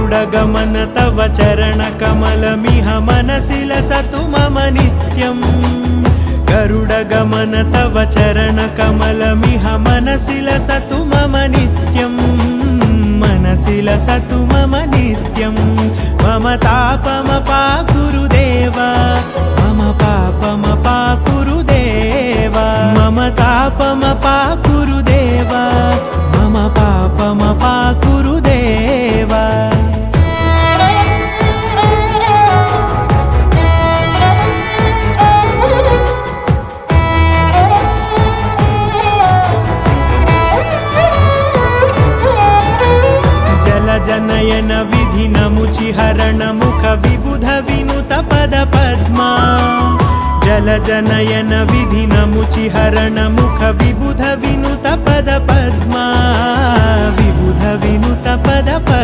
गरुडगमन तव चरणकमलमिह मनसि लसतु मम नित्यम् गरुडगमन तव चरणकमलमिह मनसि लसतु मम नित्यम् मनसि लसतु मम नित्यम् मम तापमपाकुरुदेव मम पापमपाकुरुदेव मम तापमपाकुरुदेव मम पापमपाकुरुदेव जनयन विधिनमुचिहरण मुख विबुध विनुत पद पद्मा जलजनयन विधिनमुचिहरण मुख विबुध विनुत पद पद्मा विबुध विनुत पद पद्मा।